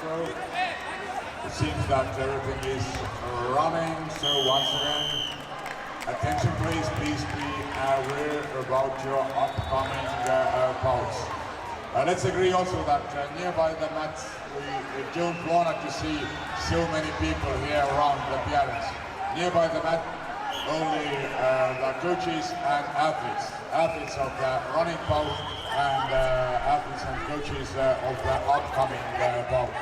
throw. It seems that everything is running, so once again, attention please, please be aware about your upcoming bouts. Let's agree also that nearby the mat, we don't want to see so many people here around the appearance. Nearby the mat, only the coaches and athletes. Athletes of the running bout and athletes and coaches of the upcoming bout.